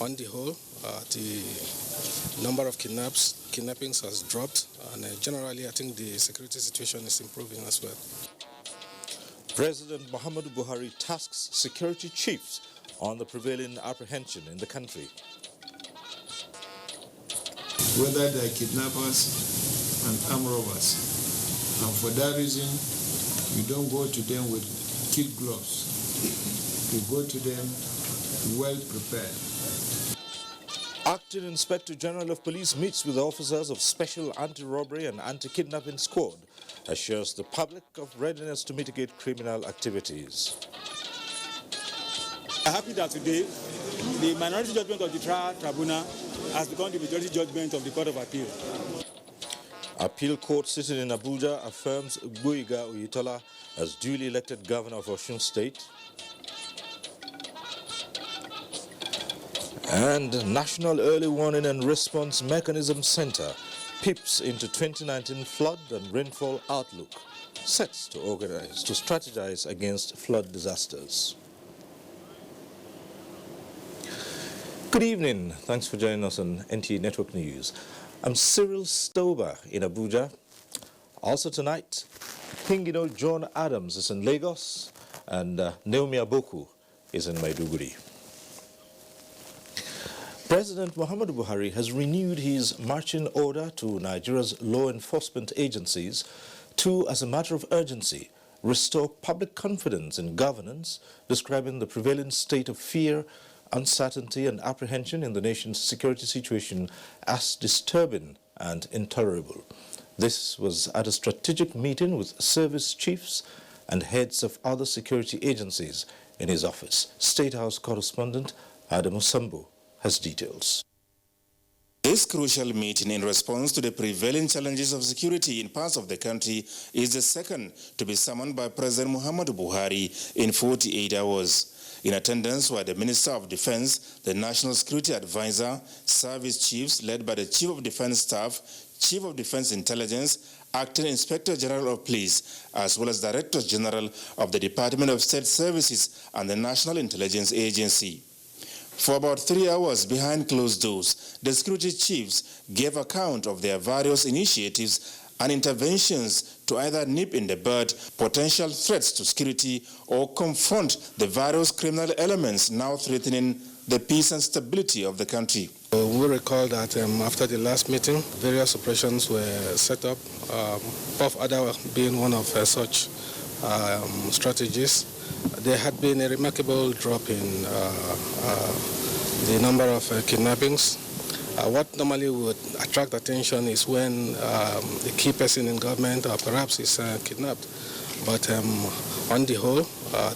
On the whole, the number of kidnappings has dropped, and generally I think the security situation is improving as well. President Muhammadu Buhari tasks security chiefs on the prevailing apprehension in the country. Whether they are kidnappers and armed robbers, and for that reason, you don't go to them with kid gloves. You go to them well prepared. Acting Inspector General of Police meets with officers of Special Anti-Robbery and Anti-Kidnapping Squad, assures the public of readiness to mitigate criminal activities. I'm happy that today the minority judgment of the trial tribunal has become the majority judgment of the Court of Appeal. Appeal Court sitting in Abuja affirms Gboyega Oyetola as duly elected governor of Osun State. And National Early Warning and Response Mechanism Center peeps into 2019 flood and rainfall outlook, sets to strategize against flood disasters. Good evening. Thanks for joining us on NTA Network News. I'm Cyril Stober in Abuja. Also tonight, Hingino John Adams is in Lagos and Naomi Aboku is in Maiduguri. President Muhammadu Buhari has renewed his marching order to Nigeria's law enforcement agencies to, as a matter of urgency, restore public confidence in governance, describing the prevailing state of fear, uncertainty and apprehension in the nation's security situation as disturbing and intolerable. This was at a strategic meeting with service chiefs and heads of other security agencies in his office. State House correspondent Adamu Sambu has details. This crucial meeting in response to the prevailing challenges of security in parts of the country is the second to be summoned by President Muhammadu Buhari in 48 hours. In attendance were the Minister of Defense, the National Security Advisor, service chiefs led by the Chief of Defense Staff, Chief of Defense Intelligence, Acting Inspector General of Police, as well as Directors General of the Department of State Services and the National Intelligence Agency. For about 3 hours behind closed doors, the security chiefs gave account of their various initiatives and interventions to either nip in the bud potential threats to security or confront the various criminal elements now threatening the peace and stability of the country. We recall that after the last meeting, various operations were set up, Puff Ada being one of such strategies. There had been a remarkable drop in the number of kidnappings. What normally would attract attention is when the key person in government perhaps is kidnapped. But on the whole,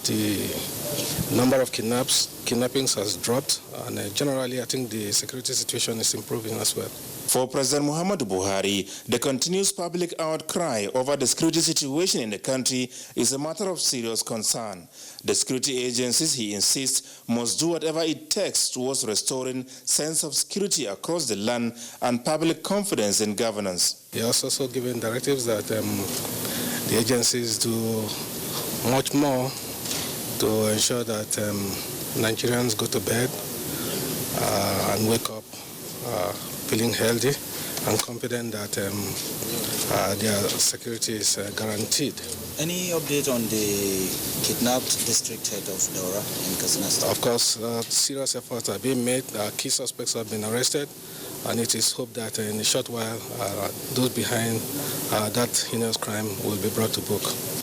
the number of kidnappings has dropped, and generally I think the security situation is improving as well. For President Muhammadu Buhari, the continuous public outcry over the security situation in the country is a matter of serious concern. The security agencies, he insists, must do whatever it takes towards restoring sense of security across the land and public confidence in governance. He has also given directives that the agencies do much more to ensure that Nigerians go to bed and wake up feeling healthy and confident that their security is guaranteed. Any update on the kidnapped district head of Daura in Katsina State? Of course, serious efforts are being made. Key suspects have been arrested, and it is hoped that in a short while, those behind that heinous crime will be brought to book.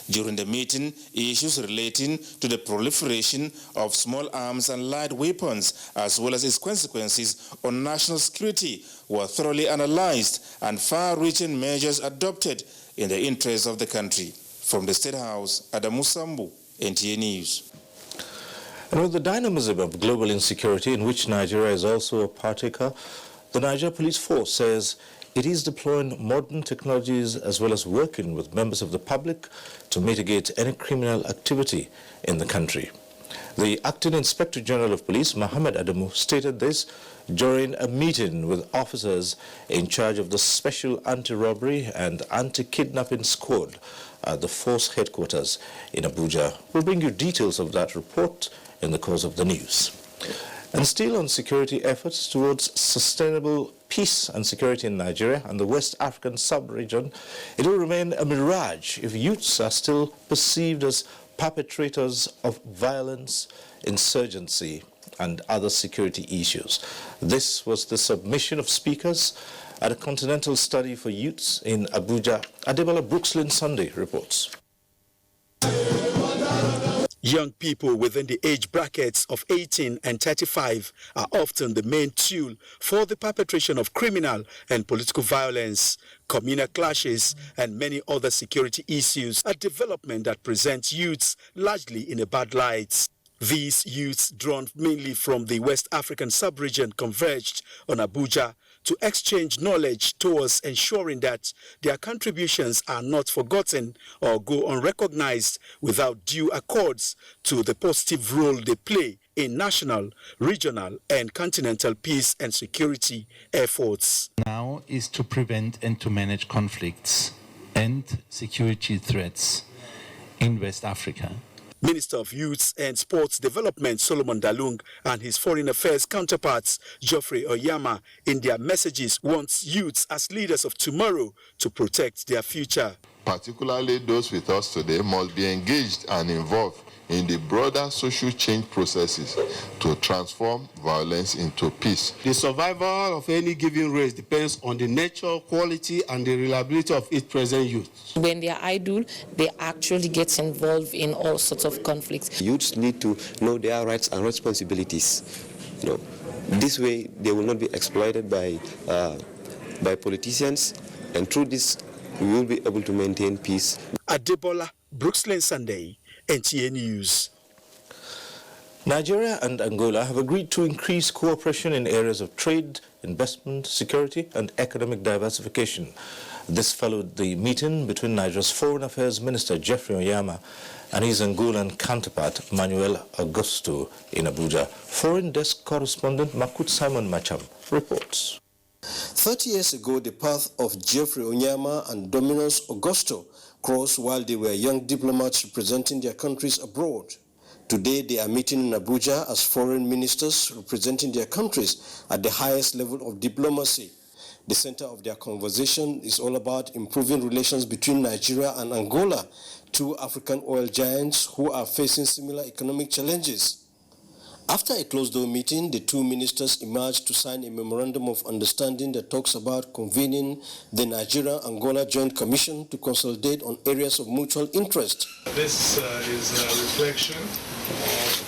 During the meeting, issues relating to the proliferation of small arms and light weapons, as well as its consequences on national security, were thoroughly analyzed and far-reaching measures adopted in the interest of the country. From the State House, Adamu Sambu, NTA News. And with the dynamism of global insecurity, in which Nigeria is also a partaker, the Nigeria Police Force says it is deploying modern technologies as well as working with members of the public to mitigate any criminal activity in the country. The Acting Inspector General of Police, Mohammed Adamu, stated this during a meeting with officers in charge of the Special Anti-Robbery and Anti-Kidnapping Squad at the force headquarters in Abuja. We'll bring you details of that report in the course of the news. And still on security efforts towards sustainable peace and security in Nigeria and the West African sub-region, it will remain a mirage if youths are still perceived as perpetrators of violence, insurgency, and other security issues. This was the submission of speakers at a continental study for youths in Abuja. Adebola Brookslyn Sunday reports. Young people within the age brackets of 18 and 35 are often the main tool for the perpetration of criminal and political violence, communal clashes, and many other security issues, a development that presents youths largely in a bad light. These youths, drawn mainly from the West African sub-region, converged on Abuja to exchange knowledge towards ensuring that their contributions are not forgotten or go unrecognized without due accords to the positive role they play in national, regional, and continental peace and security efforts. Now is to prevent and to manage conflicts and security threats in West Africa. Minister of Youth and Sports Development Solomon Dalung and his foreign affairs counterparts Geoffrey Oyama in their messages wants youths as leaders of tomorrow to protect their future. Particularly those with us today must be engaged and involved in the broader social change processes to transform violence into peace. The survival of any given race depends on the nature, quality, and the reliability of its present youth. When they are idle, they actually get involved in all sorts of conflicts. Youths need to know their rights and responsibilities. This way they will not be exploited by politicians, and through this we will be able to maintain peace. Adebola Brookslyn Sunday, NTA News. Nigeria and Angola have agreed to increase cooperation in areas of trade, investment, security, and economic diversification. This followed the meeting between Nigeria's Foreign Affairs Minister Geoffrey Oyama and his Angolan counterpart Manuel Augusto in Abuja. Foreign Desk Correspondent Makut Simon Macham reports. 30 years ago, the path of Geoffrey Oyama and Dominus Augusto crossed while they were young diplomats representing their countries abroad. Today, they are meeting in Abuja as foreign ministers representing their countries at the highest level of diplomacy. The center of their conversation is all about improving relations between Nigeria and Angola, two African oil giants who are facing similar economic challenges. After a closed-door meeting, the two ministers emerged to sign a memorandum of understanding that talks about convening the Nigeria-Angola Joint Commission to consolidate on areas of mutual interest. This is a reflection of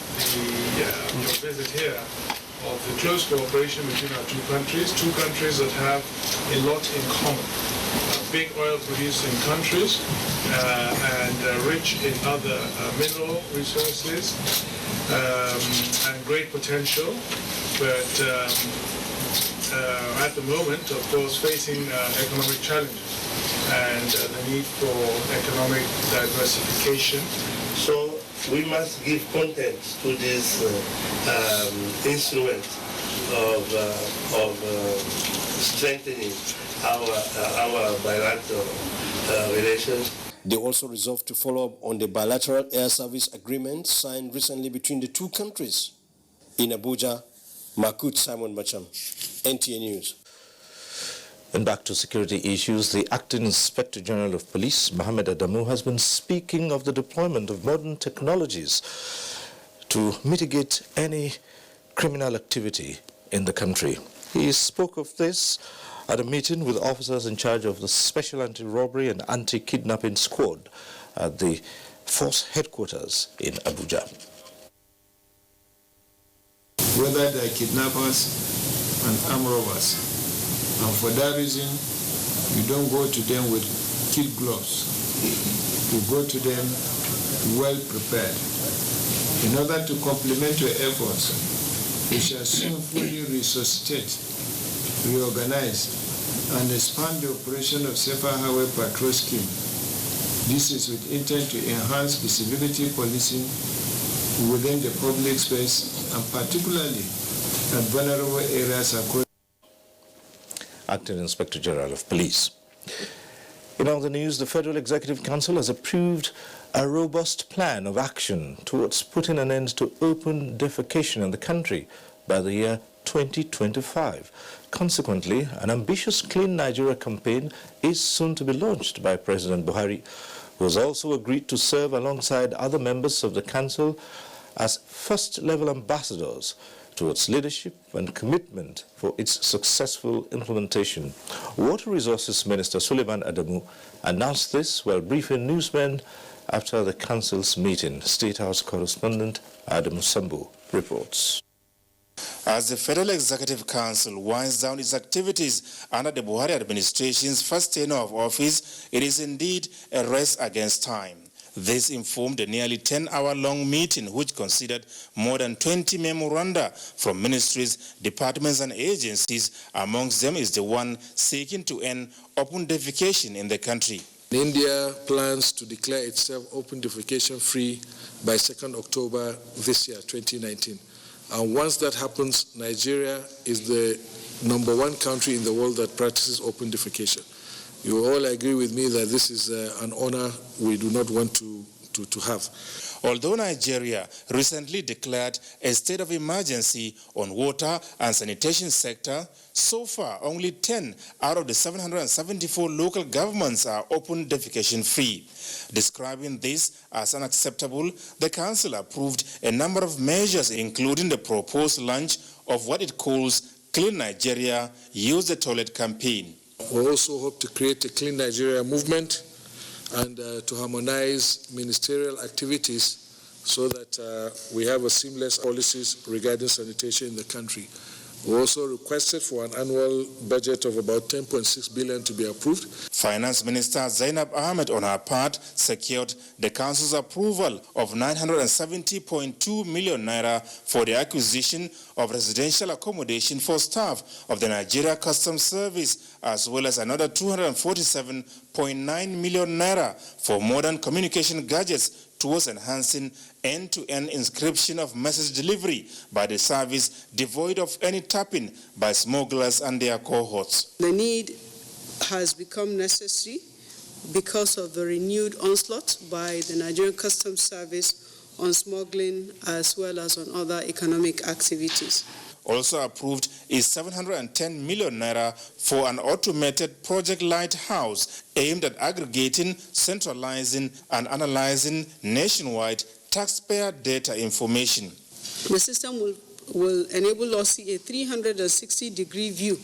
your visit here, of the close cooperation between our two countries that have a lot in common. Big oil-producing countries and rich in other mineral resources and great potential, but at the moment, of course, facing economic challenges and the need for economic diversification. So we must give content to this instrument of strengthening our bilateral relations. They also resolved to follow up on the bilateral air service agreement signed recently between the two countries. In Abuja, Makut Simon Macham, NTA News. And back to security issues, the Acting Inspector General of Police, Mohammed Adamu, has been speaking of the deployment of modern technologies to mitigate any criminal activity in the country. He spoke of this at a meeting with officers in charge of the Special Anti-Robbery and Anti-Kidnapping Squad at the force headquarters in Abuja. Whether they're kidnappers and armed robbers, and for that reason, you don't go to them with kid gloves. You go to them well prepared. In order to complement your efforts, we shall soon fully resuscitate, reorganize, and expand the operation of Safer Highway Patrol Scheme. This is with intent to enhance visibility policing within the public space and particularly and vulnerable areas across. Acting Inspector General of Police. In other news, the Federal Executive Council has approved a robust plan of action towards putting an end to open defecation in the country by the year 2025. Consequently, an ambitious Clean Nigeria campaign is soon to be launched by President Buhari, who has also agreed to serve alongside other members of the Council as first-level ambassadors towards leadership and commitment for its successful implementation. Water Resources Minister Suleiman Adamu announced this while briefing newsmen after the Council's meeting. State House correspondent Adamu Sambu reports. As the Federal Executive Council winds down its activities under the Buhari administration's first tenure of office, it is indeed a race against time. This informed a nearly 10-hour-long meeting which considered more than 20 memoranda from ministries, departments and agencies. Amongst them is the one seeking to end open defecation in the country. India plans to declare itself open defecation free by 2nd October this year, 2019. And once that happens, Nigeria is the #1 country in the world that practices open defecation. You all agree with me that this is an honor we do not want to have. Although Nigeria recently declared a state of emergency on water and sanitation sector, so far only 10 out of the 774 local governments are open defecation free. Describing this as unacceptable, the Council approved a number of measures, including the proposed launch of what it calls Clean Nigeria, Use the Toilet campaign. We also hope to create a Clean Nigeria movement and to harmonize ministerial activities so that we have a seamless policies regarding sanitation in the country. We also requested for an annual budget of about 10.6 billion to be approved. Finance Minister Zainab Ahmed, on her part, secured the Council's approval of 970.2 million naira for the acquisition of residential accommodation for staff of the Nigeria Customs Service, as well as another 247.9 million naira for modern communication gadgets towards enhancing end-to-end encryption of message delivery by the service, devoid of any tapping by smugglers and their cohorts. The need has become necessary because of the renewed onslaught by the Nigerian Customs Service on smuggling as well as on other economic activities. Also approved is 710 million naira for an automated project lighthouse aimed at aggregating, centralizing, and analyzing nationwide taxpayer data information. The system will enable us to see a 360-degree view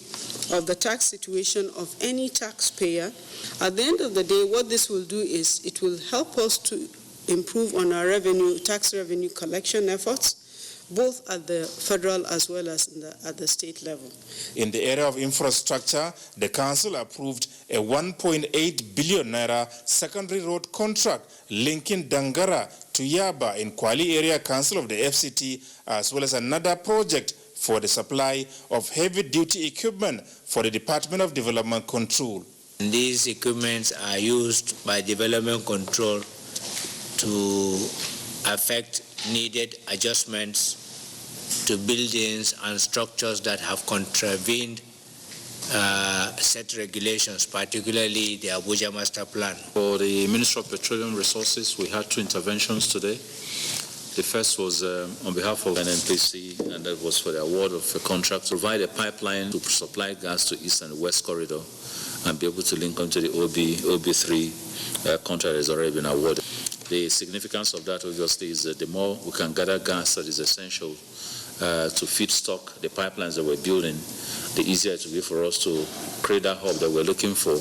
of the tax situation of any taxpayer. At the end of the day, what this will do is it will help us to improve on our tax revenue collection efforts, both at the federal as well as at the state level. In the area of infrastructure, the Council approved a 1.8 billion naira secondary road contract linking Dangara to Yaba in Kwali Area Council of the FCT, as well as another project for the supply of heavy-duty equipment for the Department of Development Control. These equipments are used by Development Control to affect needed adjustments to buildings and structures that have contravened set regulations, particularly the Abuja Master Plan. For the Ministry of Petroleum Resources, we had 2 interventions today. The first was on behalf of NNPC, and that was for the award of a contract to provide a pipeline to supply gas to East and West Corridor and be able to link onto the OB3 contract that has already been awarded. The significance of that, obviously, is that the more we can gather gas that is essential to feedstock the pipelines that we're building, the easier it will be for us to create that hub that we're looking for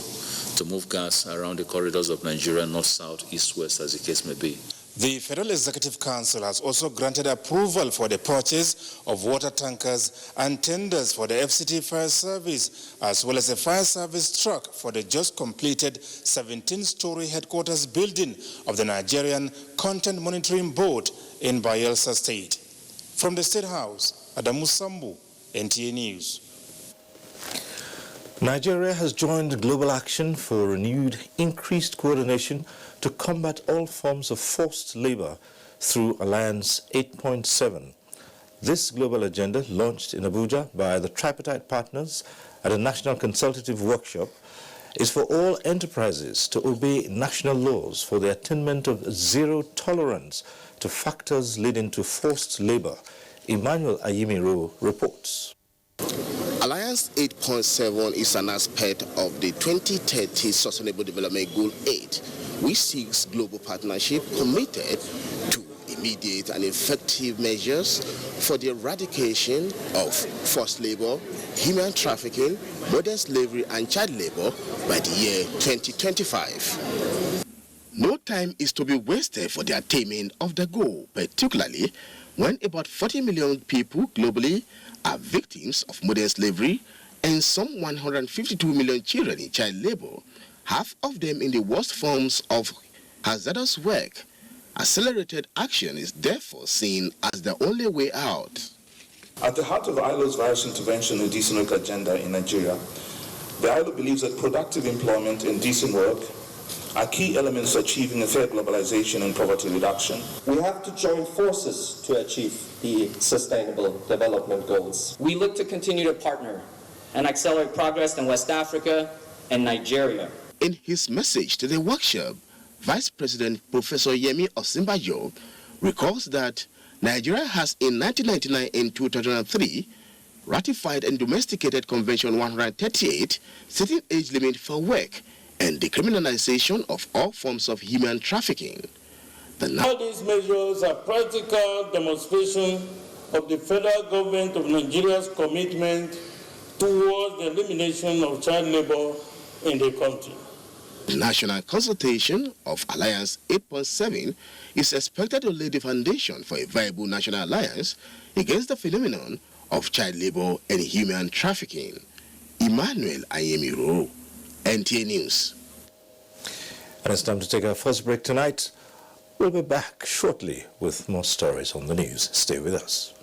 to move gas around the corridors of Nigeria, north, south, east, west, as the case may be. The Federal Executive Council has also granted approval for the purchase of water tankers and tenders for the FCT Fire Service, as well as a fire service truck for the just completed 17-story headquarters building of the Nigerian Content Monitoring Board in Bayelsa State. From the State House, Adamu Sambu, NTA News. Nigeria has joined global action for renewed increased coordination to combat all forms of forced labor through Alliance 8.7. This global agenda, launched in Abuja by the tripartite partners at a national consultative workshop, is for all enterprises to obey national laws for the attainment of zero tolerance to factors leading to forced labor. Emmanuel Ayimiro reports. Alliance 8.7 is an aspect of the 2030 Sustainable Development Goal 8, which seeks global partnership committed to immediate and effective measures for the eradication of forced labor, human trafficking, modern slavery, and child labor by the year 2025. No time is to be wasted for the attainment of the goal, particularly when about 40 million people globally are victims of modern slavery and some 152 million children in child labor, half of them in the worst forms of hazardous work. Accelerated action is therefore seen as the only way out. At the heart of the ILO's virus intervention and decent work agenda in Nigeria, the ILO believes that productive employment and decent work are key elements to achieving a fair globalization and poverty reduction. We have to join forces to achieve the Sustainable Development Goals. We look to continue to partner and accelerate progress in West Africa and Nigeria. In his message to the workshop, Vice President Professor Yemi Osinbajo recalls that Nigeria has in 1999 and 2003 ratified and domesticated Convention 138, setting age limit for work and decriminalization of all forms of human trafficking. All these measures are practical demonstration of the federal government of Nigeria's commitment towards the elimination of child labor in the country. The national consultation of Alliance 8.7 is expected to lay the foundation for a viable national alliance against the phenomenon of child labor and human trafficking. Emmanuel Ayemiro, NTA News. And it's time to take our first break tonight. We'll be back shortly with more stories on the news. Stay with us.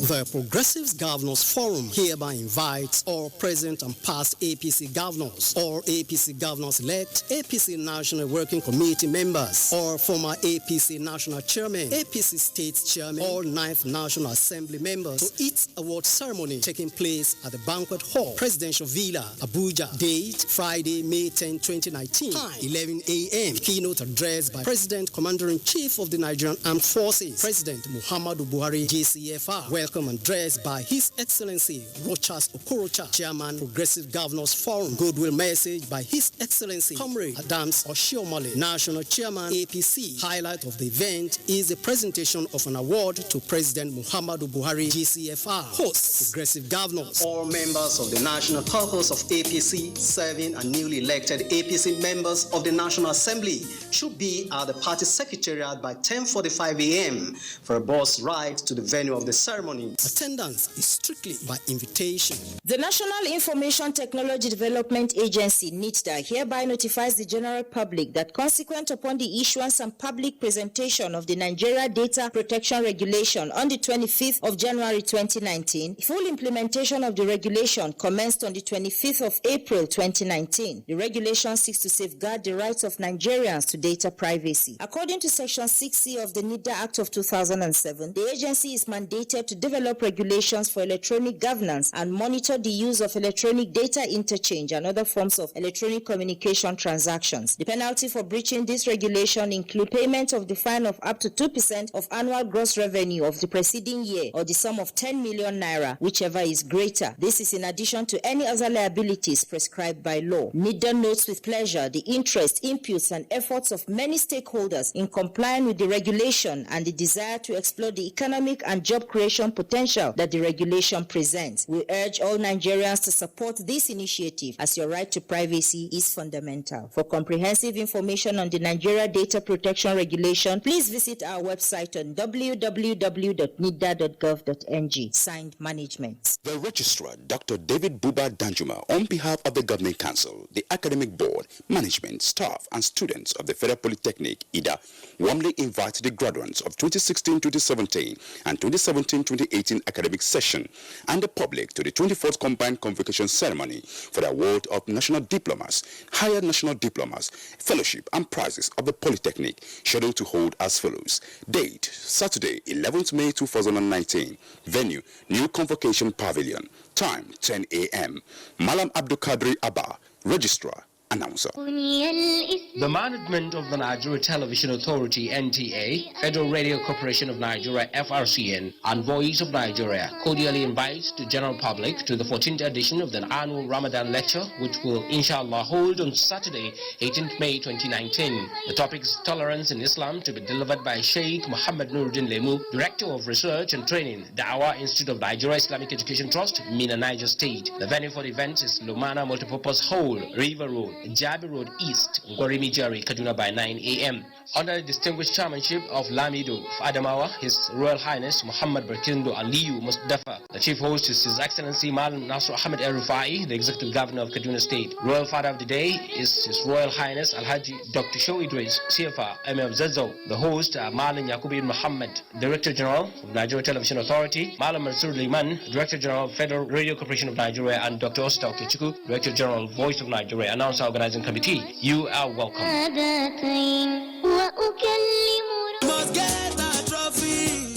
The Progressives Governors Forum hereby invites all present and past APC governors, or APC governors-elect, APC National Working Committee members, or former APC National Chairman, APC State Chairman, or 9th National Assembly members to its award ceremony taking place at the Banquet Hall, Presidential Villa, Abuja. Date, Friday, May 10, 2019. Time, 11 a.m. Keynote address by President Commander-in-Chief of the Nigerian Armed Forces, President Muhammadu Buhari, GCFR. Welcome address by His Excellency Rochas Okorocha, Chairman, Progressive Governors Forum. Goodwill message by His Excellency Comrade Adams Oshiomole, National Chairman, APC. Highlight of the event is the presentation of an award to President Muhammadu Buhari, GCFR. Hosts, Progressive Governors. All members of the National Caucus of APC serving and newly elected APC members of the National Assembly should be at the party secretariat by 10:45 a.m. for a bus ride to the venue of the ceremony. Attendance is strictly by invitation. The National Information Technology Development Agency, NITDA, hereby notifies the general public that consequent upon the issuance and public presentation of the Nigeria Data Protection Regulation on the 25th of January 2019, full implementation of the regulation commenced on the 25th of April 2019. The regulation seeks to safeguard the rights of Nigerians to data privacy. According to Section 6C of the NITDA Act of 2007, the agency is mandated to develop regulations for electronic governance and monitor the use of electronic data interchange and other forms of electronic communication transactions. The penalty for breaching this regulation include payment of the fine of up to 2% of annual gross revenue of the preceding year or the sum of 10 million naira, whichever is greater. This is in addition to any other liabilities prescribed by law. NITDA notes with pleasure the interest, inputs, and efforts of many stakeholders in complying with the regulation and the desire to explore the economic and job creation potential that the regulation presents. We urge all Nigerians to support this initiative as your right to privacy is fundamental. For comprehensive information on the Nigeria Data Protection Regulation, please visit our website on www.nidda.gov.ng. Signed, Management. The Registrar, Dr. David Buba Danjuma, on behalf of the Governing Council, the Academic Board, Management, Staff, and students of the Federal Polytechnic, IDA, warmly invite the graduates of 2016-2017 and 2017-2018 2018 academic session and the public to the 24th Combined Convocation Ceremony for the award of National Diplomas, Higher National Diplomas, Fellowship and Prizes of the Polytechnic, scheduled to hold as follows. Date, Saturday, 11th May 2019. Venue, New Convocation Pavilion. Time, 10 a.m. Malam Abdul Kadri Abba, Registrar, Announcer. The management of the Nigeria Television Authority (NTA), Federal Radio Corporation of Nigeria (FRCN), and Voice of Nigeria cordially invites the general public to the 14th edition of the annual Ramadan lecture, which will inshallah hold on Saturday, 18th May 2019. The topic is Tolerance in Islam, to be delivered by Sheikh Muhammad Nuruddin Lemu, Director of Research and Training, Dawah Institute of Nigeria Islamic Education Trust, Mina, Niger State. The venue for the event is Lumana Multipurpose Hall, River Road, Jabi Road East, Ngorimi Jari, Kaduna by 9 a.m. Under the distinguished chairmanship of Lamido of Adamawa, His Royal Highness Muhammad Barkindo Aliyu Mustafa. The chief host is His Excellency Malam Nasr Ahmed El-Rufai, the Executive Governor of Kaduna State. Royal Father of the Day is His Royal Highness Alhaji Dr. Show Idris, CFA, Emir of Zazzau. The host, Malam Yakubi Muhammad, Director General of Nigeria Television Authority, Malam Mansur Liman, Director General of Federal Radio Corporation of Nigeria, and Dr. Osita Okechukwu, Director General of Voice of Nigeria, Announcer Organizing Committee. You are welcome.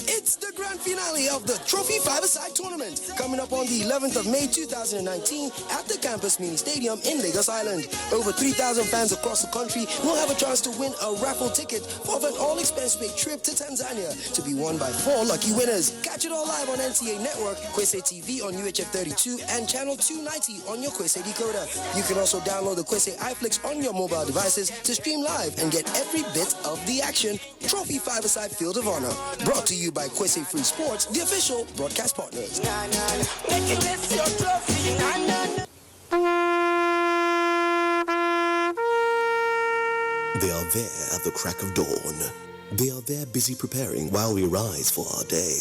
It's the grand finale of the Trophy Five-a-Side Tournament, coming up on the 11th of May 2019 at the Campus Mini Stadium in Lagos Island. Over 3,000 fans across the country will have a chance to win a raffle ticket for an all-expense-paid trip to Tanzania, to be won by 4 lucky winners. Catch it all live on NTA Network, Kwese TV on UHF 32, and Channel 290 on your Kwese decoder. You can also download the Kwese iFlix on your mobile devices to stream live and get every bit of the action. Trophy Five-a-Side Field of Honor, brought to you by Kwese Free Sports, the official broadcast partners. They are there at the crack of dawn. They are there busy preparing while we rise for our day.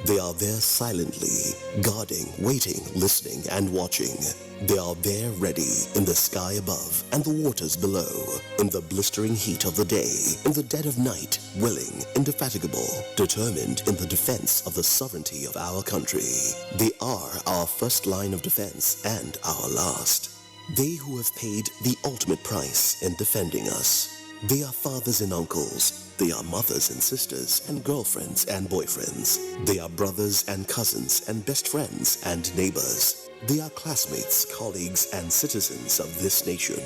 They are there silently, guarding, waiting, listening, and watching. They are there ready in the sky above and the waters below, in the blistering heat of the day, in the dead of night, willing, indefatigable, determined in the defense of the sovereignty of our country. They are our first line of defense and our last. They who have paid the ultimate price in defending us. They are fathers and uncles. They are mothers and sisters and girlfriends and boyfriends. They are brothers and cousins and best friends and neighbors. They are classmates, colleagues, and citizens of this nation.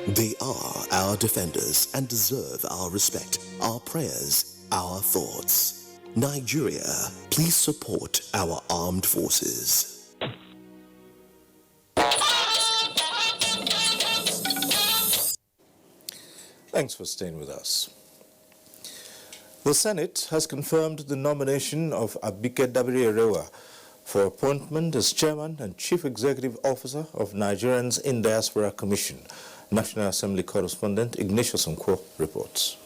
They are our defenders and deserve our respect, our prayers, our thoughts. Nigeria, please support our armed forces. Thanks for staying with us. The Senate has confirmed the nomination of Abike Dabiri-Erewa for appointment as Chairman and Chief Executive Officer of Nigerians in Diaspora Commission. National Assembly correspondent Ignatius Nkwo reports.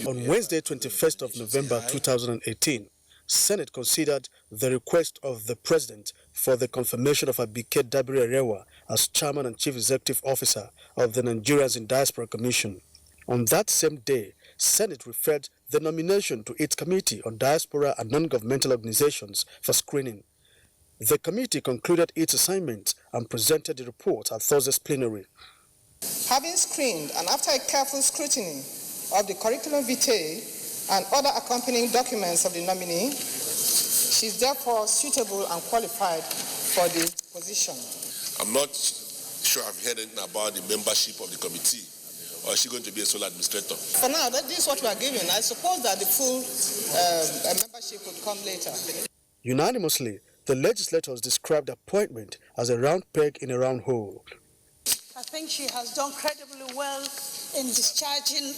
On Wednesday, 21st of November 2018, Senate considered the request of the President for the confirmation of Abike Dabiri-Erewa as Chairman and Chief Executive Officer of the Nigerians in Diaspora Commission. On that same day, Senate referred the nomination to its Committee on Diaspora and Non-Governmental Organizations for screening. The committee concluded its assignment and presented the report at Thursday's plenary. Having screened and after a careful scrutiny of the curriculum vitae and other accompanying documents of the nominee, she is therefore suitable and qualified for the position. I'm not sure I've heard anything about the membership of the committee. Or is she going to be a sole administrator? For now, this is what we are giving. I suppose that the full membership would come later. Unanimously, the legislators described the appointment as a round peg in a round hole. I think she has done credibly well in discharging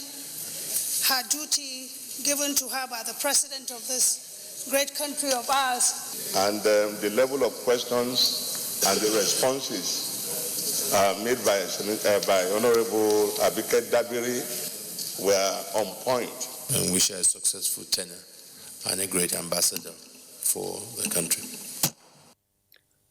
her duty given to her by the President of this great country of ours. And the level of questions and the responses made by Honorable Abike Dabiri were on point. And wish her a successful tenure and a great ambassador for the country.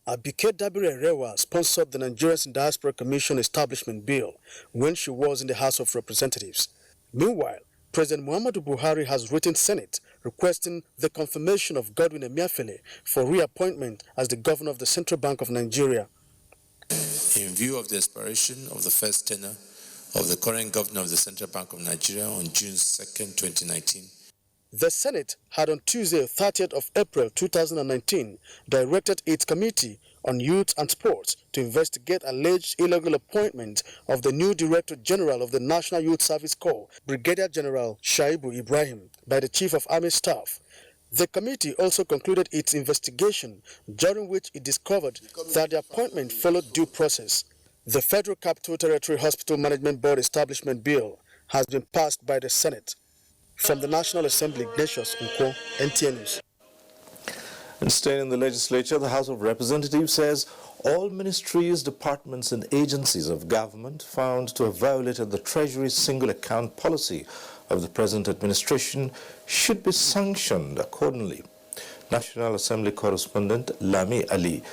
Abike Dabiri-Erewa sponsored the Nigerians in Diaspora Commission Establishment Bill when she was in the House of Representatives. Meanwhile, President Muhammadu Buhari has written Senate requesting the confirmation of Godwin Emefiele for reappointment as the governor of the Central Bank of Nigeria. In view of the expiration of the first tenure of the current governor of the Central Bank of Nigeria on June 2nd, 2019, the Senate had on Tuesday, 30th of April 2019, directed its Committee on Youth and Sports to investigate alleged illegal appointment of the new Director General of the National Youth Service Corps, Brigadier General Shaibu Ibrahim, by the Chief of Army Staff. The committee also concluded its investigation, during which it discovered that the appointment followed due process. The Federal Capital Territory Hospital Management Board Establishment Bill has been passed by the Senate. From the National Assembly, Ignatius Nkwo, NTN News. And staying in the legislature, the House of Representatives says all ministries, departments and agencies of government found to have violated the Treasury's single account policy of the present administration should be sanctioned accordingly. National Assembly correspondent Lami Ali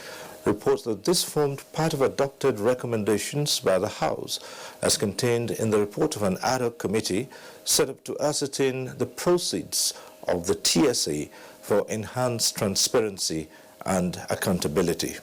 reports that this formed part of adopted recommendations by the House as contained in the report of an ad hoc committee set up to ascertain the proceeds of the TSA for enhanced transparency and accountability.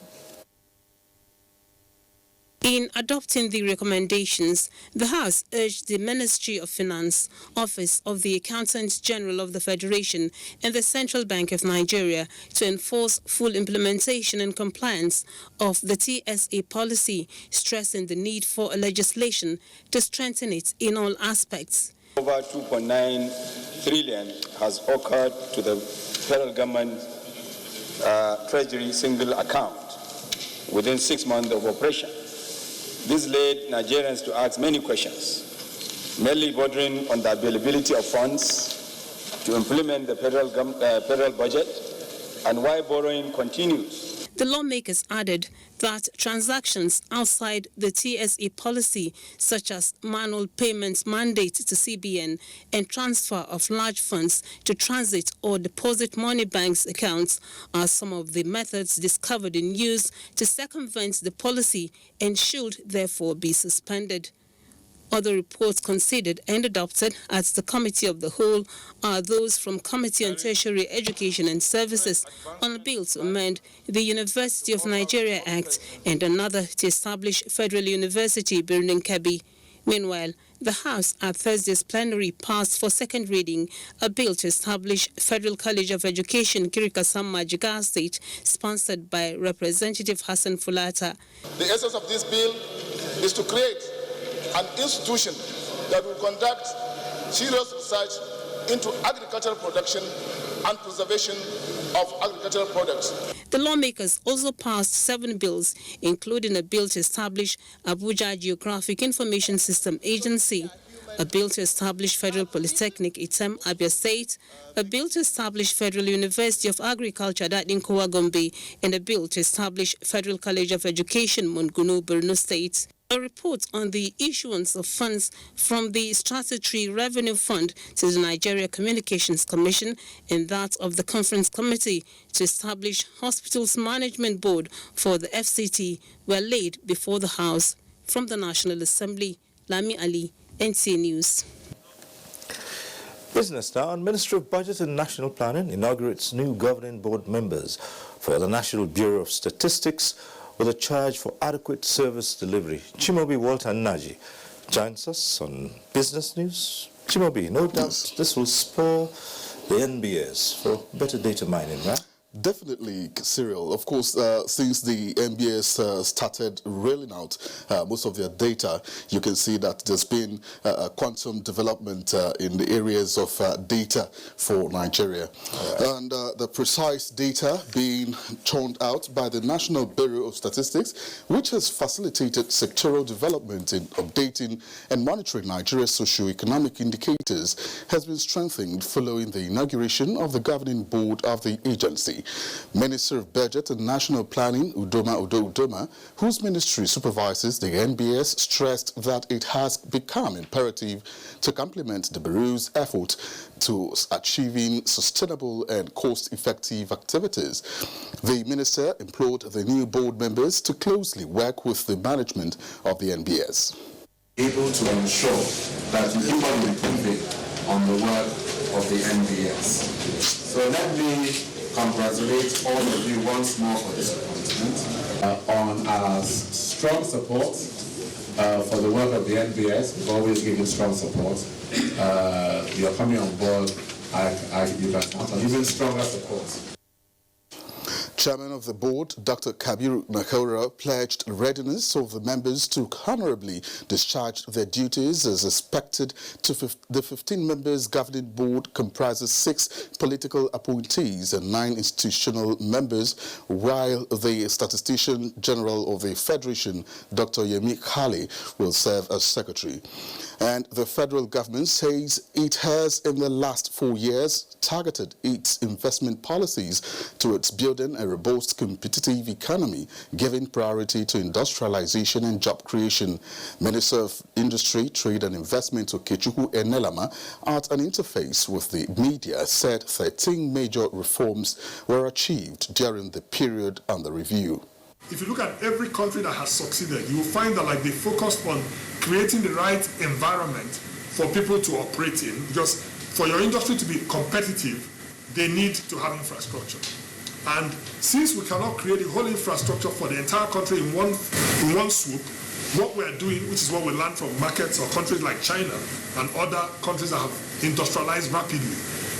In adopting the recommendations, the House urged the Ministry of Finance, Office of the Accountant General of the Federation, and the Central Bank of Nigeria to enforce full implementation and compliance of the TSA policy, stressing the need for a legislation to strengthen it in all aspects. Over 2.9 trillion has occurred to the federal government Treasury single account within 6 months of operation. This led Nigerians to ask many questions, mainly bordering on the availability of funds to implement the federal budget and why borrowing continues. The lawmakers added that transactions outside the TSA policy, such as manual payments mandate to CBN and transfer of large funds to transit or deposit money banks accounts, are some of the methods discovered in use to circumvent the policy and should therefore be suspended. Other reports considered and adopted at the Committee of the Whole are those from Committee on Tertiary Education and Services on a bill to amend the University of Nigeria Act and another to establish Federal University Birnin Kebbi. Meanwhile, the House at Thursday's plenary passed for second reading a bill to establish Federal College of Education, Kirikasama, Jigawa State, sponsored by Representative Hassan Fulata. The essence of this bill is to create an institution that will conduct serious research into agricultural production and preservation of agricultural products. The lawmakers also passed 7 bills, including a bill to establish Abuja Geographic Information System Agency, a bill to establish Federal Polytechnic Item, Abia State, a bill to establish Federal University of Agriculture, Dadinkowa, Gombe, and a bill to establish Federal College of Education, Mungunu, Borno State. A report on the issuance of funds from the Statutory Revenue Fund to the Nigeria Communications Commission and that of the Conference Committee to establish Hospitals Management Board for the FCT were laid before the House. From the National Assembly, Lami Ali, NTA News. Business now, and Ministry of Budget and National Planning inaugurates new governing board members for the National Bureau of Statistics with a charge for adequate service delivery. Chimobi Walter Naji joins us on Business News. Chimobi, no doubt this will spur the NBS for better data mining, right? Definitely, Cyril. Of course, since the NBS started rolling out most of their data, you can see that there's been quantum development in the areas of data for Nigeria. Right. And the precise data being churned out by the National Bureau of Statistics, which has facilitated sectoral development in updating and monitoring Nigeria's socio-economic indicators, has been strengthened following the inauguration of the governing board of the agency. Minister of Budget and National Planning, Udoma, whose ministry supervises the NBS, stressed that it has become imperative to complement the Bureau's effort to achieving sustainable and cost-effective activities. The minister implored the new board members to closely work with the management of the NBS. Able to ensure that we keep on improving on the work of the NBS. So let me congratulate all of you once more for this appointment on our strong support for the work of the NBS. We've always given strong support. You're coming on board, you can count on even stronger support. Chairman of the board, Dr. Kabiru Nakora, pledged readiness of the members to honorably discharge their duties as expected. The 15 members governing board comprises 6 political appointees and 9 institutional members, while the Statistician General of the Federation, Dr. Yemi Khali, will serve as secretary. And the federal government says it has, in the last 4 years, targeted its investment policies towards building a robust, competitive economy, giving priority to industrialization and job creation. Minister of Industry, Trade and Investment, Okechukwu Enelama, at an interface with the media, said 13 major reforms were achieved during the period under review. If you look at every country that has succeeded, you will find that they focused on creating the right environment for people to operate in, because for your industry to be competitive, they need to have infrastructure. And since we cannot create a whole infrastructure for the entire country in one swoop, what we're doing, which is what we learned from markets or countries like China and other countries that have industrialized rapidly,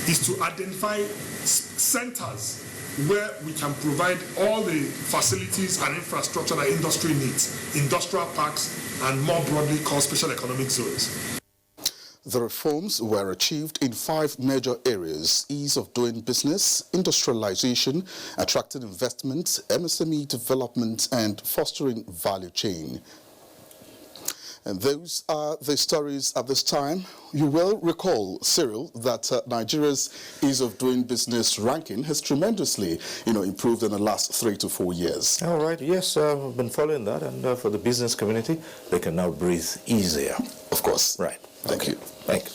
is to identify centers where we can provide all the facilities and infrastructure that industry needs, industrial parks, and more broadly called special economic zones. The reforms were achieved in 5 major areas: ease of doing business, industrialization, attracting investment, MSME development, and fostering value chain. And those are the stories at this time. You will recall, Cyril, that Nigeria's ease of doing business ranking has tremendously, improved in the last 3 to 4 years. All right. Yes, I've been following that, and for the business community, they can now breathe easier. Of course. Right. Thank you. Thanks.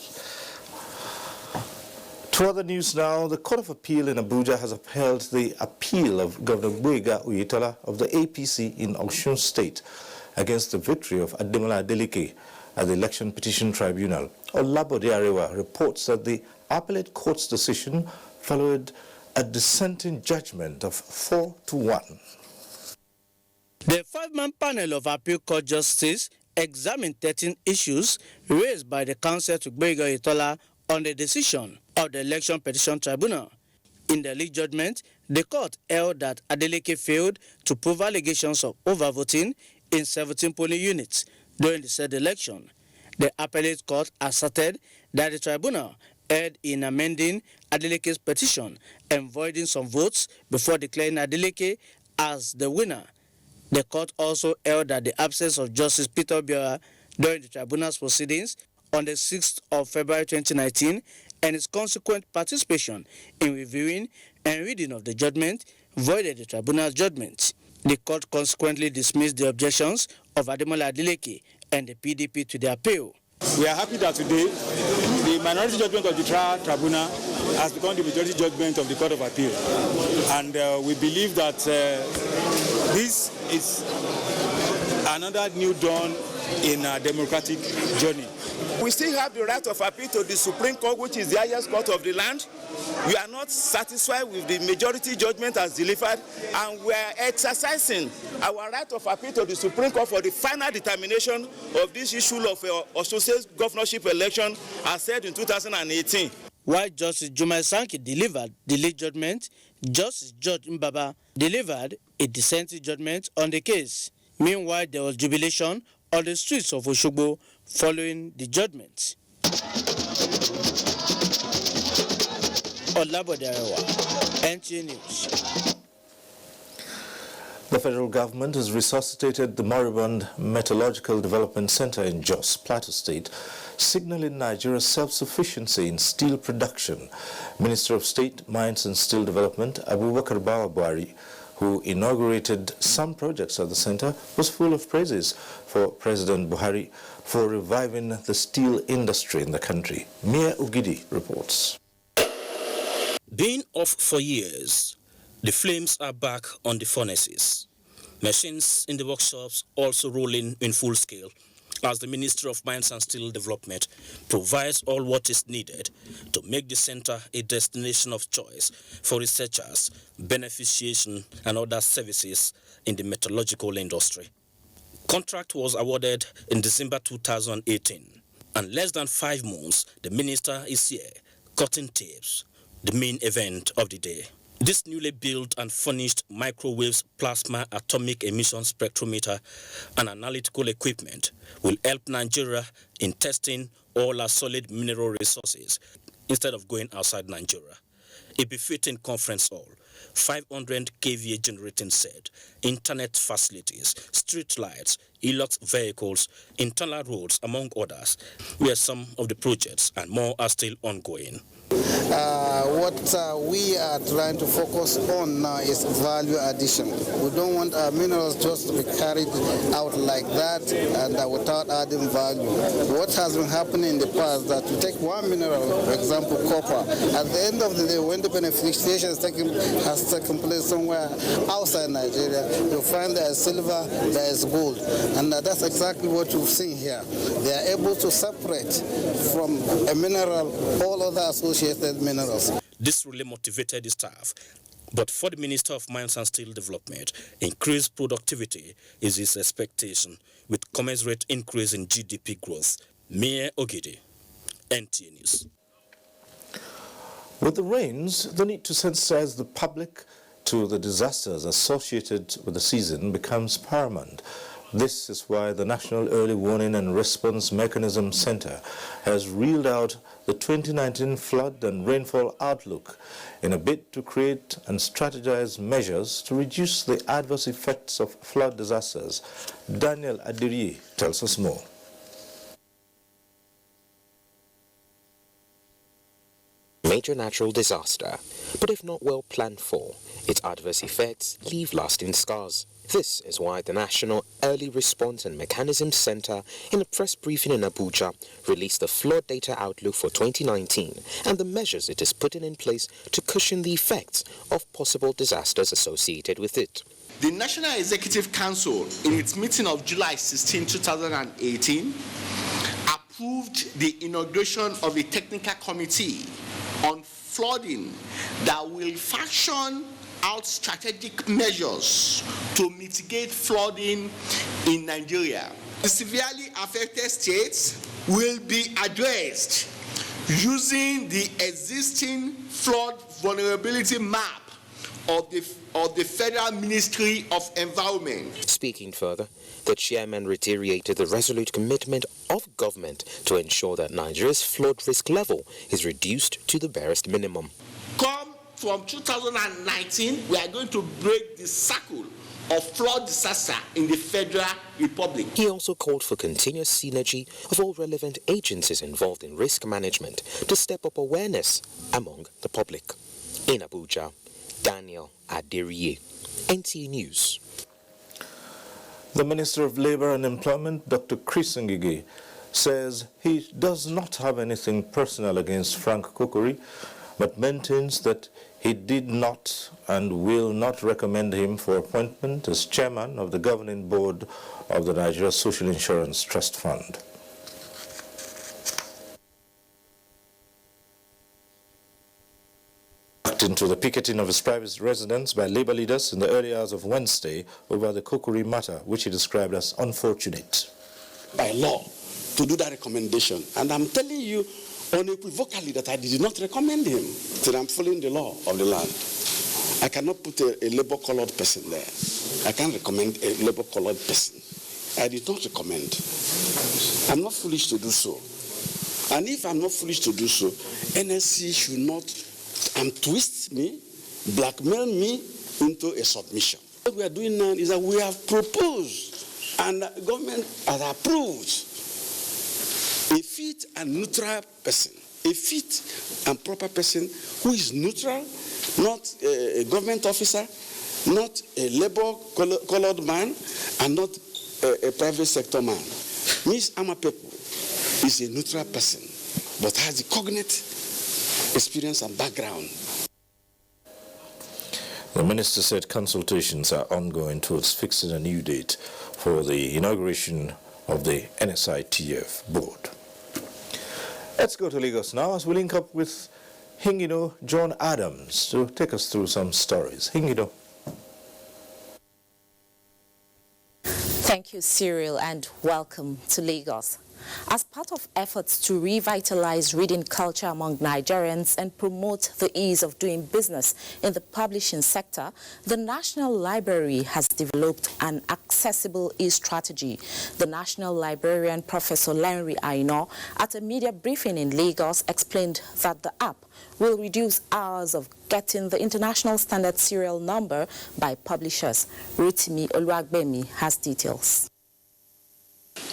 To other news now, the Court of Appeal in Abuja has upheld the appeal of Governor Gboyega Oyetola of the APC in Osun State against the victory of Ademola Adeleke at the Election Petition Tribunal. Olabode Arewa reports that the appellate court's decision followed a dissenting judgment of 4-1. The 5-man panel of appeal court justices examined 13 issues raised by the counsel to Gboyega Oyetola on the decision of the Election Petition Tribunal. In the lead judgment, the court held that Adeleke failed to prove allegations of overvoting in 17 polling units during the said election. The appellate court asserted that the tribunal erred in amending Adeleke's petition and voiding some votes before declaring Adeleke as the winner. The court also held that the absence of Justice Peter Obiora during the tribunal's proceedings on the 6th of February 2019 and his consequent participation in reviewing and reading of the judgment voided the tribunal's judgment. The court consequently dismissed the objections of Ademola Adeleke and the PDP to the appeal. We are happy that today the minority judgment of the trial tribunal has become the majority judgment of the Court of Appeal. And we believe that this is another new dawn in our democratic journey. We still have the right of appeal to the Supreme Court, which is the highest court of the land. We are not satisfied with the majority judgment as delivered, and we are exercising our right of appeal to the Supreme Court for the final determination of this issue of Osun State governorship election as said in 2018. While Justice Jumai Sankey delivered the lead judgment, Justice George Mbaba delivered a dissenting judgment on the case. Meanwhile, there was jubilation on the streets of Osogbo following the judgment. Olabode Arewa, NTA News. The federal government has resuscitated the moribund Metallurgical Development Center in Jos, Plateau State, signaling Nigeria's self-sufficiency in steel production. Minister of State, Mines and Steel Development, Abubakar Bawa Buhari, who inaugurated some projects at the center, was full of praises for President Buhari for reviving the steel industry in the country. Mia Ugidi reports. Being off for years, the flames are back on the furnaces. Machines in the workshops also rolling in full scale. as the Ministry of Mines and Steel Development provides all what is needed to make the center a destination of choice for researchers, beneficiation, and other services in the metallurgical industry. Contract was awarded in December 2018, and less than 5 months, the minister is here, cutting tapes, the main event of the day. This newly built and furnished microwaves plasma atomic emission spectrometer and analytical equipment will help Nigeria in testing all our solid mineral resources instead of going outside Nigeria. A befitting conference hall, 500 kVA generating set, internet facilities, street lights, e-lux vehicles, internal roads, among others, where some of the projects and more are still ongoing. What we are trying to focus on now is value addition. We don't want our minerals just to be carried out like that and without adding value. What has been happening in the past that you take one mineral, for example copper, at the end of the day when the beneficiation has taken place somewhere outside Nigeria, you'll find there is silver, there is gold, and that's exactly what you've seen here. They are able to separate from a mineral all other associated minerals. This really motivated the staff, but for the Minister of Mines and Steel Development, increased productivity is his expectation with commensurate increase in GDP growth. Mayor Ogidi, NTA News. With the rains, the need to sensitize the public to the disasters associated with the season becomes paramount. This is why the National Early Warning and Response Mechanism Center has reeled out the 2019 flood and rainfall outlook in a bid to create and strategize measures to reduce the adverse effects of flood disasters. Daniel Adiri tells us more. Major natural disaster, but if not well planned for, its adverse effects leave lasting scars. This is why the National Early Response and Mechanism Center, in a press briefing in Abuja, released the flood data outlook for 2019 and the measures it is putting in place to cushion the effects of possible disasters associated with it. The National Executive Council, in its meeting of July 16, 2018, approved the inauguration of a technical committee on flooding that will fashion out strategic measures to mitigate flooding in Nigeria. The severely affected states will be addressed using the existing flood vulnerability map of the Federal Ministry of Environment. Speaking further, the chairman reiterated the resolute commitment of government to ensure that Nigeria's flood risk level is reduced to the barest minimum. Come from 2019, we are going to break the circle of flood disaster in the Federal Republic. He also called for continuous synergy of all relevant agencies involved in risk management to step up awareness among the public. In Abuja, Daniel Adiriye, NTA News. The Minister of Labour and Employment, Dr. Chris Ngige, says he does not have anything personal against Frank Kokori, but maintains that he did not and will not recommend him for appointment as chairman of the governing board of the Nigeria Social Insurance Trust Fund. Into the picketing of his private residence by labor leaders in the early hours of Wednesday over the Kokori matter, which he described as unfortunate. By law, to do that recommendation, and I'm telling you unequivocally that I did not recommend him, that I'm following the law of the land. I cannot put a labor-colored person there. I can't recommend a labor-colored person. I did not recommend. I'm not foolish to do so. And if I'm not foolish to do so, NSC should not twist me, blackmail me into a submission. What we are doing now is that we have proposed and the government has approved a fit and neutral person, a fit and proper person who is neutral, not a government officer, not a labor-colored man, and not a private sector man. Ms. Amapepo is a neutral person, but has the cognate experience and background. The minister said consultations are ongoing towards fixing a new date for the inauguration of the NSITF board. Let's go to Lagos now as we link up with Hingido John Adams to take us through some stories. Hingido. Thank you, Cyril, and welcome to Lagos. As part of efforts to revitalize reading culture among Nigerians and promote the ease of doing business in the publishing sector, the National Library has developed an accessible e-strategy. The National Librarian, Professor Lenry Aino, at a media briefing in Lagos, explained that the app will reduce hours of getting the international standard serial number by publishers. Rotimi Oluwagbemi has details.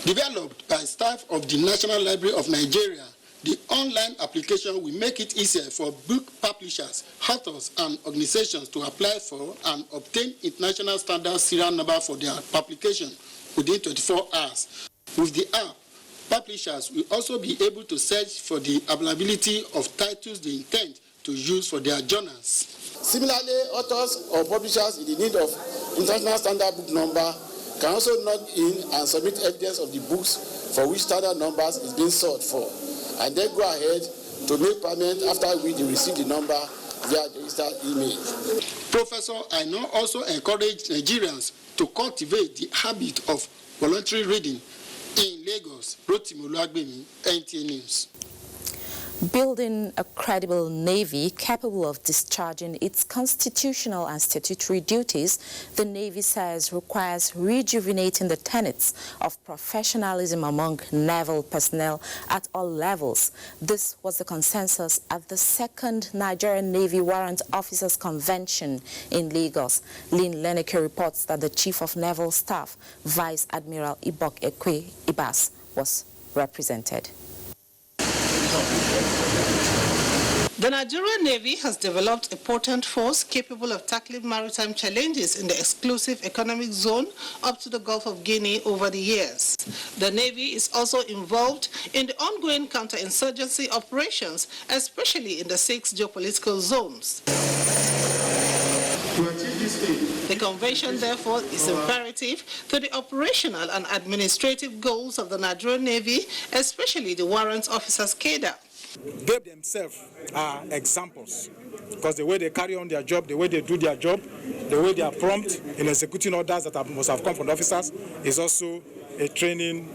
Developed by staff of the National Library of Nigeria, the online application will make it easier for book publishers, authors, and organizations to apply for and obtain international standard serial number for their publication within 24 hours. With the app, publishers will also be able to search for the availability of titles they intend to use for their journals. Similarly, authors or publishers in the need of international standard book number can also log in and submit evidence of the books for which standard numbers is being sought for, and then go ahead to make payment after we receive the number via the registered email. Professor Aino also encouraged Nigerians to cultivate the habit of voluntary reading. In Lagos, Rotimi Oluwagbemi, NTA News. Building a credible navy capable of discharging its constitutional and statutory duties, the Navy says requires rejuvenating the tenets of professionalism among naval personnel at all levels. This was the consensus at the second Nigerian Navy Warrant Officers Convention in Lagos. Lynn Leneke reports that the Chief of Naval Staff, Vice Admiral Ibok Ekwe Ibas, was represented. The Nigerian Navy has developed a potent force capable of tackling maritime challenges in the exclusive economic zone up to the Gulf of Guinea over the years. The Navy is also involved in the ongoing counterinsurgency operations, especially in the 6 geopolitical zones. The convention, therefore, is imperative to the operational and administrative goals of the Nigerian Navy, especially the warrant officers' cadre. They themselves are examples, because the way they carry on their job, the way they do their job, the way they are prompt in executing orders that must have come from the officers is also a training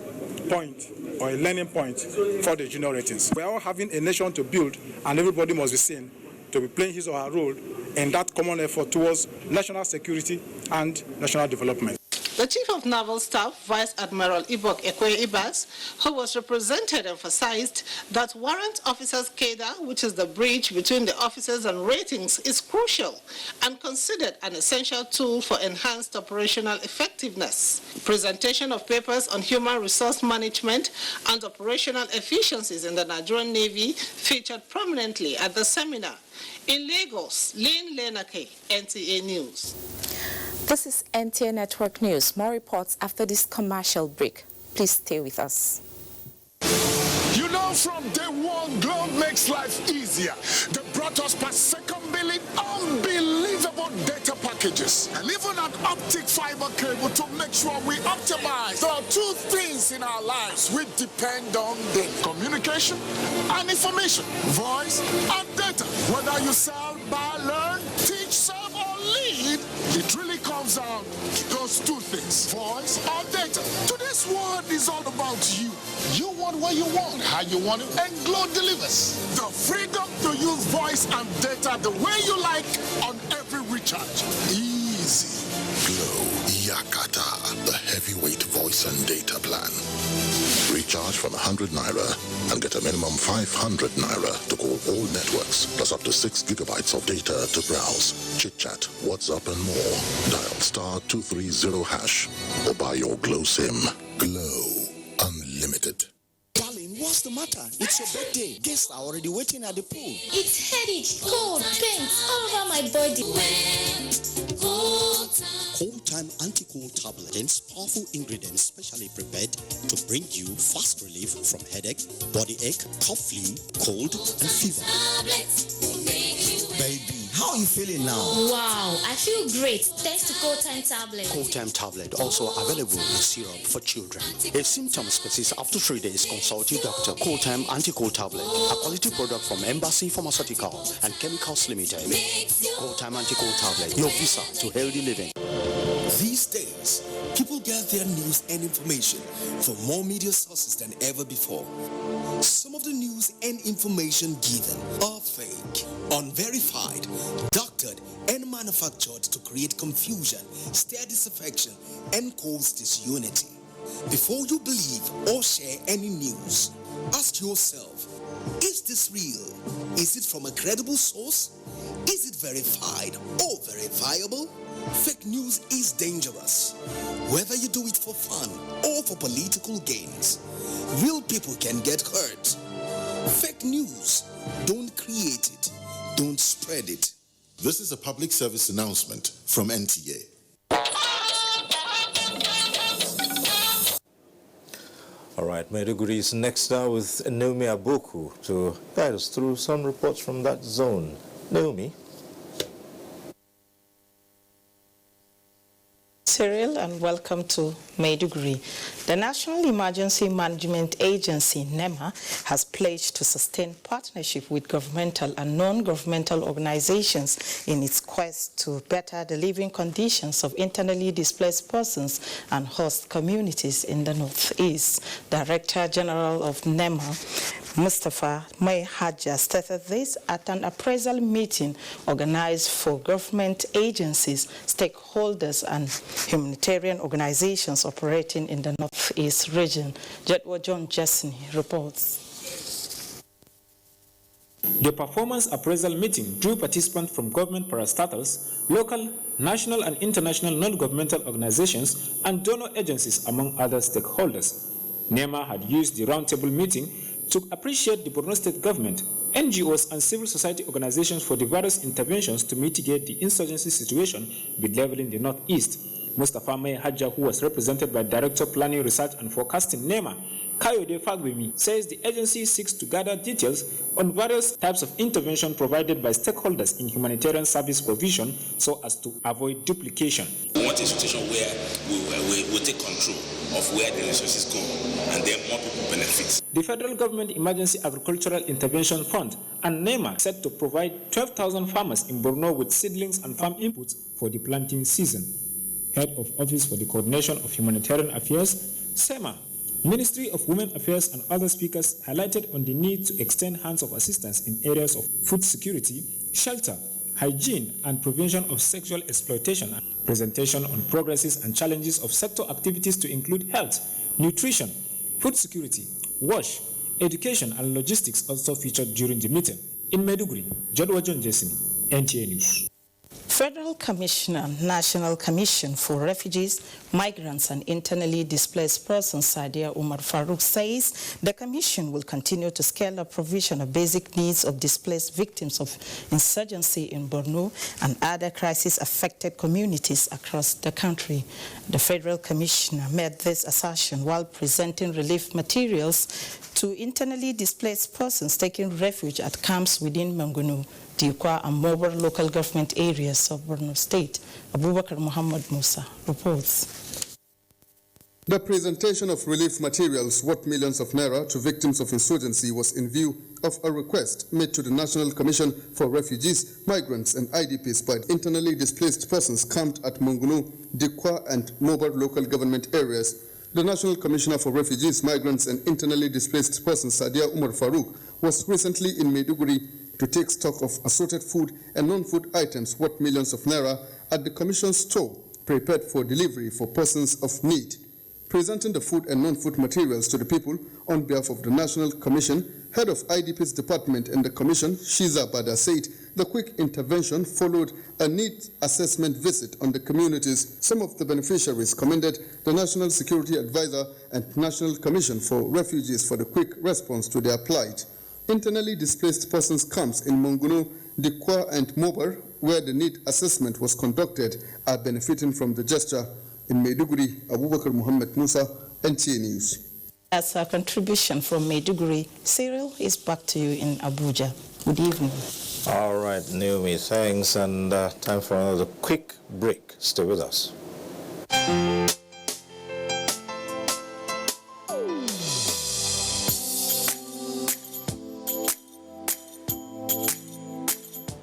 point or a learning point for the junior ratings. We are all having a nation to build, and everybody must be seen to be playing his or her role in that common effort towards national security and national development. The Chief of Naval Staff, Vice Admiral Ibok Ekwe Ibas, who was represented, emphasized that warrant officers' cadre, which is the bridge between the officers and ratings, is crucial and considered an essential tool for enhanced operational effectiveness. Presentation of papers on human resource management and operational efficiencies in the Nigerian Navy featured prominently at the seminar. In Lagos, Lynn Leneke, NTA News. This is NTA Network News. More reports after this commercial break. Please stay with us. You know, from day one, Globe makes life easier. They brought us per second billing, unbelievable data packages, and even an optic fiber cable to make sure we optimize. There are two things in our lives we depend on: the communication and information, voice and data. Whether you sell, buy, learn, teach, serve, or lead, it really comes down to those two things: voice or data. Today's world is all about you. You want what you want, how you want it, and Glow delivers. The freedom to use voice and data the way you like on every recharge. Easy. Glow Yakata, the heavyweight voice and data plan. Recharge from 100 Naira and get a minimum 500 Naira to call all networks, plus up to 6 gigabytes of data to browse, chit-chat, WhatsApp and more. Dial *230# or buy your Glow SIM. Glow Unlimited. Darling, what's the matter? It's your birthday. Guests are already waiting at the pool. It's headache, cold, pains all over my body. Cold Time Anti-Cold Tablet and powerful ingredients specially prepared to bring you fast relief from headache, body ache, cough, flu, cold, and fever. Baby, how you feeling now? Wow, I feel great thanks to Cold Time tablet. Cold Time tablet also available in syrup for children. If symptoms persist after 3 days, consult your doctor. Cold Time anti-cold tablet, a quality product from Embassy Pharmaceutical and Chemicals Limited. Cold Time anti-cold tablet, your visa to healthy living. These days, people get their news and information from more media sources than ever before. Some of the news and information given are fake, unverified, doctored, and manufactured to create confusion, stir disaffection, and cause disunity. Before you believe or share any news, ask yourself, is this real? Is it from a credible source? Is it verified or verifiable? Fake news is dangerous, whether you do it for fun or for political gains. Real people can get hurt. Fake news, don't create it, don't spread it. This is a public service announcement from NTA. All right, Maiduguri is next now with Naomi Aboku to guide us through some reports from that zone. Naomi. Cyril, and welcome to Maiduguri. The National Emergency Management Agency, NEMA, has pledged to sustain partnership with governmental and non-governmental organizations in its quest to better the living conditions of internally displaced persons and host communities in the Northeast. Director General of NEMA, Mustafa May Hadja, stated this at an appraisal meeting organized for government agencies, stakeholders, and humanitarian organizations operating in the Northeast region. Jedwa John Jessney reports. The performance appraisal meeting drew participants from government parastatals, local, national, and international non-governmental organizations, and donor agencies, among other stakeholders. NEMA had used the roundtable meeting to appreciate the Borno State government, NGOs, and civil society organizations for the various interventions to mitigate the insurgency situation bedeviling in the Northeast. Mustafa May Hadja, who was represented by Director Planning, Research and Forecasting NEMA, Kayode Fagbemi, says the agency seeks to gather details on various types of intervention provided by stakeholders in humanitarian service provision so as to avoid duplication. We want a situation where we take control of where the resources go and then more people benefit. The Federal Government Emergency Agricultural Intervention Fund and NEMA set to provide 12,000 farmers in Borno with seedlings and farm inputs for the planting season. Head of Office for the Coordination of Humanitarian Affairs, SEMA, Ministry of Women Affairs, and other speakers highlighted on the need to extend hands of assistance in areas of food security, shelter, hygiene, and prevention of sexual exploitation. Presentation on progresses and challenges of sector activities to include health, nutrition, food security, wash, education, and logistics also featured during the meeting. In Maiduguri, Jodwa John Jesini, NTA News. Federal Commissioner, National Commission for Refugees, Migrants and Internally Displaced Persons, Sadia Umar Farouk, says the Commission will continue to scale up provision of basic needs of displaced victims of insurgency in Borno and other crisis-affected communities across the country. The Federal Commissioner made this assertion while presenting relief materials to internally displaced persons taking refuge at camps within Mangunu, Dikwa, and Mobar local government areas of Borno State. Abubakar Muhammad Musa reports. The presentation of relief materials worth millions of naira to victims of insurgency was in view of a request made to the National Commission for Refugees, Migrants and IDPs by internally displaced persons camped at Mangunu, Dikwa, and Mobar local government areas. The National Commissioner for Refugees, Migrants and Internally Displaced Persons, Sadia Umar Farouk, was recently in Maiduguri to take stock of assorted food and non-food items worth millions of naira at the Commission's store prepared for delivery for persons of need. Presenting the food and non-food materials to the people on behalf of the National Commission, Head of IDP's Department and the Commission, Shiza Bada, said the quick intervention followed a needs assessment visit on the communities. Some of the beneficiaries commended the National Security Advisor and National Commission for Refugees for the quick response to their plight. Internally displaced persons camps in Mangunu, Dikwa, and Mobar, where the need assessment was conducted, are benefiting from the gesture. In Maiduguri, Abubakar Muhammad Musa, NTA News. As a contribution from Maiduguri, Cyril is back to you in Abuja. Good evening. All right, Naomi, thanks. And time for another quick break. Stay with us.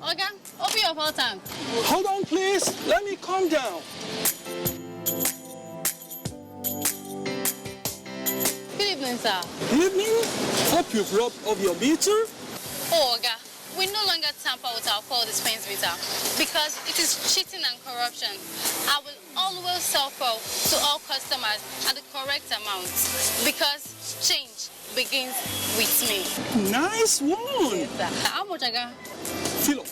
Oga, open your fuel tank. Hold on, please. Let me calm down. Good evening, sir. Evening. Hope you've rubbed off your meter. Oh, Oga, we no longer tamper with our fuel dispense meter because it is cheating and corruption. I will always sell fuel to all customers at the correct amount because change begins with me. Nice one. Yes, sir. How much, Oga? Fill up.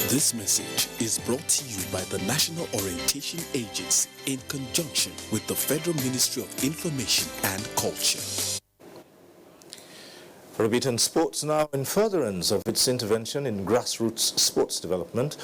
This message is brought to you by the National Orientation Agency in conjunction with the Federal Ministry of Information and Culture. For a bit in sports now, in furtherance of its intervention in grassroots sports development,